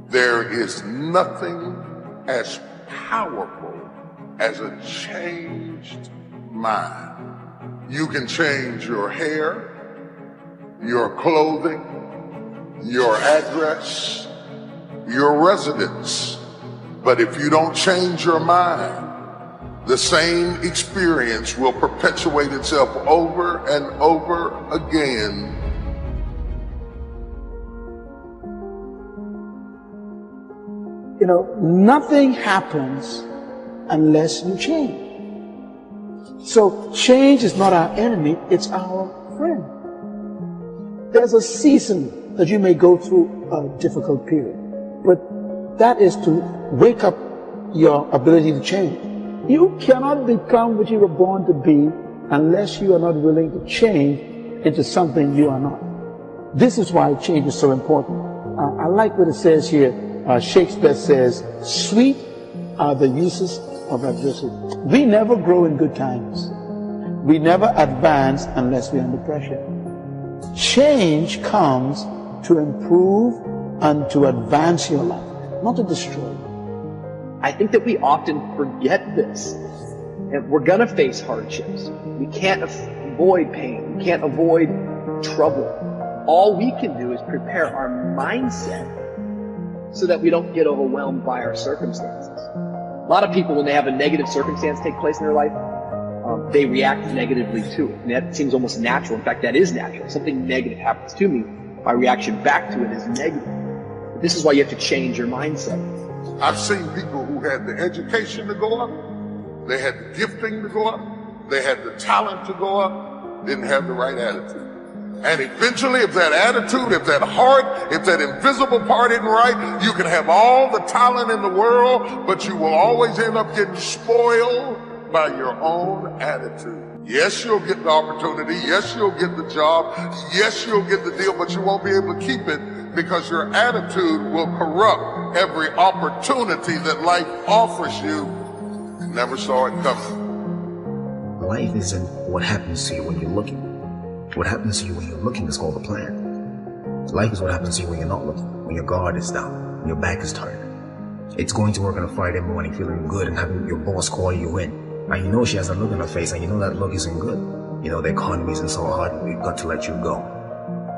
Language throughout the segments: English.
There is nothing as powerful as a changed mind. You can change your hair, your clothing, your address, your residence. But if you don't change your mind, the same experience will perpetuate itself over and over again. You know, nothing happens unless you change. So change is not our enemy, it's our friend. There's a season that you may go through a difficult period, but that is to wake up your ability to change. You cannot become what you were born to be unless you are not willing to change into something you are not. This is why change is so important. I like what it says here. Shakespeare says, sweet are the uses of adversity. We never grow in good times. We never advance unless we're under pressure. Change comes to improve and to advance your life, not to destroy you. I think that we often forget this. And we're going to face hardships. We can't avoid pain. We can't avoid trouble. All we can do is prepare our mindset so that we don't get overwhelmed by our circumstances. A lot of people, when they have a negative circumstance take place in their life, they react negatively to it. And that seems almost natural. In fact, that is natural. Something negative happens to me, my reaction back to it is negative. But this is why you have to change your mindset. I've seen people who had the education to go up, they had the gifting to go up, they had the talent to go up, didn't have the right attitude. And eventually, if that attitude, if that heart, if that invisible part isn't right, you can have all the talent in the world, but you will always end up getting spoiled by your own attitude. Yes, you'll get the opportunity. Yes, you'll get the job. Yes, you'll get the deal, but you won't be able to keep it because your attitude will corrupt every opportunity that life offers you. You never saw it coming. Life isn't what happens to you when you're looking. What happens to you when you're looking is called a plan. Life is what happens to you when you're not looking, when your guard is down, when your back is turned. It's going to work on a Friday morning feeling good and having your boss call you in. And you know she has a look on her face and you know that look isn't good. You know the economy isn't so hard and we've got to let you go.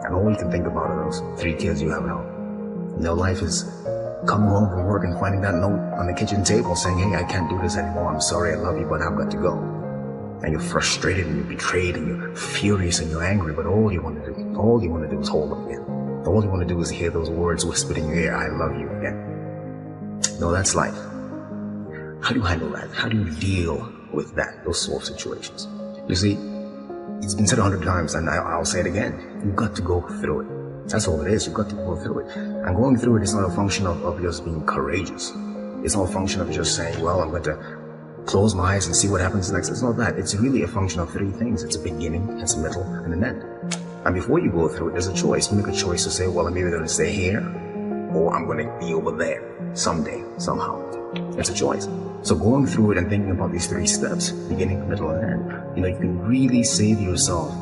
And all you can think about are those 3 kids you have at home. You know, life is coming home from work and finding that note on the kitchen table saying, hey, I can't do this anymore. I'm sorry, I love you, but I've got to go. And you're frustrated and you're betrayed and you're furious and you're angry, but all you want to do is hold them again. All you want to do is hear those words whispered in your ear, I love you again. No, that's life. How do you handle that? How do you deal with that, those sort of situations? You see, it's been said 100 times and I'll say it again. You've got to go through it. That's all it is. You've got to go through it. And going through it is not a function of just being courageous. It's not a function of just saying, well, I'm going to close my eyes and see what happens next. It's not that. It's really a function of 3 things. It's a beginning, it's a middle, and an end. And before you go through it, there's a choice. You make a choice to say, well, I'm either going to stay here or I'm going to be over there someday, somehow. It's a choice. So going through it and thinking about these 3 steps, beginning, middle, and end, you can really save yourself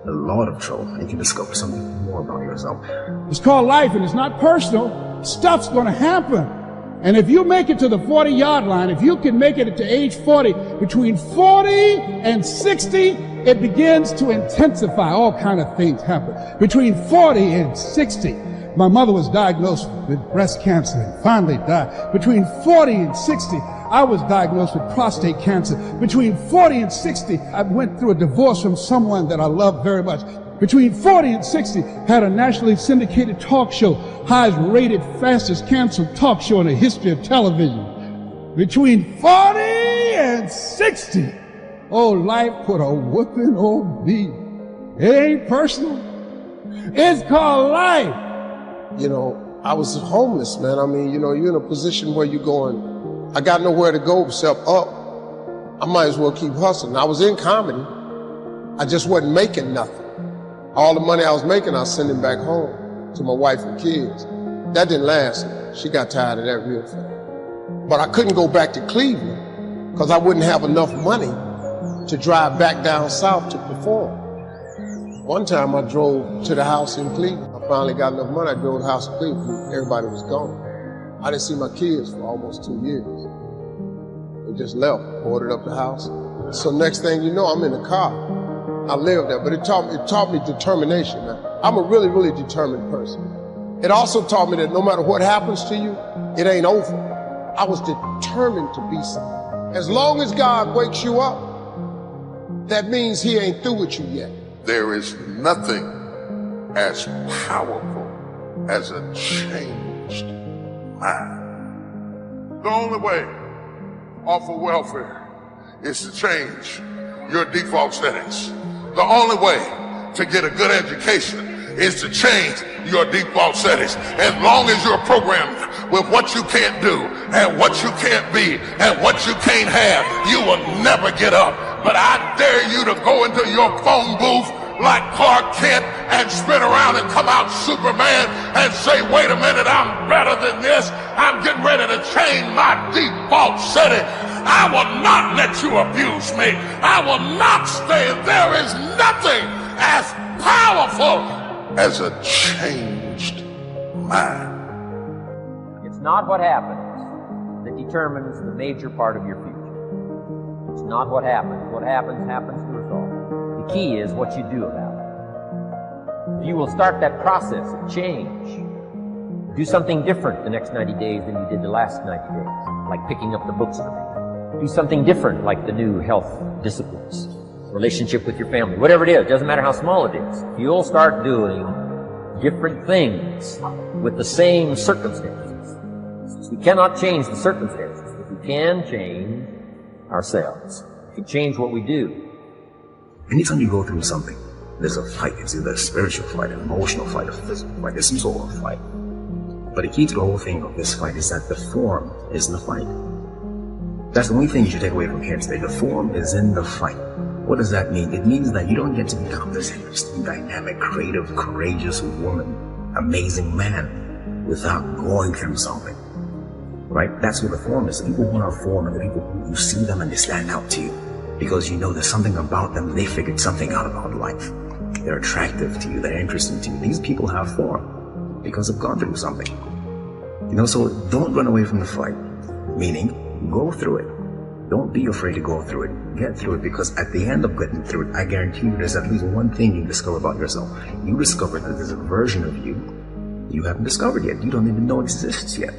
a lot of trouble and you can discover something more about yourself. It's called life and it's not personal. Stuff's going to happen. And if you make it to the 40-yard line, if you can make it to age 40, between 40 and 60, it begins to intensify. All kind of things happen. Between 40 and 60, my mother was diagnosed with breast cancer and finally died. Between 40 and 60, I was diagnosed with prostate cancer. Between 40 and 60, I went through a divorce from someone that I loved very much. Between 40 and 60, had a nationally syndicated talk show, highest rated, fastest canceled talk show in the history of television. Between 40 and 60, oh, life put a whooping on me. It ain't personal. It's called life. I was homeless, man. I mean, you're in a position where you're going, I got nowhere to go except up. I might as well keep hustling. I was in comedy. I just wasn't making nothing. All the money I was making, I was sending back home to my wife and kids. That didn't last. She got tired of that real fast. But I couldn't go back to Cleveland because I wouldn't have enough money to drive back down south to perform. One time I drove to the house in Cleveland. I finally got enough money. I drove to the house in Cleveland. Everybody was gone. I didn't see my kids for almost 2 years. They just left, boarded up the house. So next thing you know, I'm in the car. I lived there, but it taught me determination, man. I'm a really, really determined person. It also taught me that no matter what happens to you, it ain't over. I was determined to be something. As long as God wakes you up, that means he ain't through with you yet. There is nothing as powerful as a changed mind. The only way off of welfare is to change your default settings. The only way to get a good education is to change your default settings. As long as you're programmed with what you can't do and what you can't be and what you can't have, you will never get up. But I dare you to go into your phone booth like Clark Kent and spin around and come out Superman and say, wait a minute, I'm better than this. I'm getting ready to change my default setting. I will not let you abuse me. I will not stay. There is nothing as powerful as a changed mind. It's not what happens that determines the major part of your future. It's not what happens. What happens to us all. The key is what you do about it. If you will start that process of change, do something different the next 90 days than you did the last 90 days, like picking up the books for me. Do something different, like the new health disciplines, relationship with your family, whatever it is, doesn't matter how small it is. If you'll start doing different things with the same circumstances. Since we cannot change the circumstances, but we can change ourselves. We can change what we do. Anytime you go through something, there's a fight. It's either a spiritual fight, an emotional fight, a physical fight. There's some sort of fight. But the key to the whole thing of this fight is that the form is in the fight. That's the only thing you should take away from here today. The form is in the fight. What does that mean? It means that you don't get to become this interesting, dynamic, creative, courageous woman, amazing man without going through something. Right? That's what the form is. The people who are form and the people who you see them and they stand out to you because you know there's something about them. They figured something out about life. They're attractive to you. They're interesting to you. These people have form because they've gone through something. You know, so don't run away from the fight. Meaning, go through it. Don't be afraid to go through it. Get through it, because at the end of getting through it, I guarantee you there's at least one thing you discover about yourself. You discover that there's a version of you haven't discovered yet. You don't even know exists yet.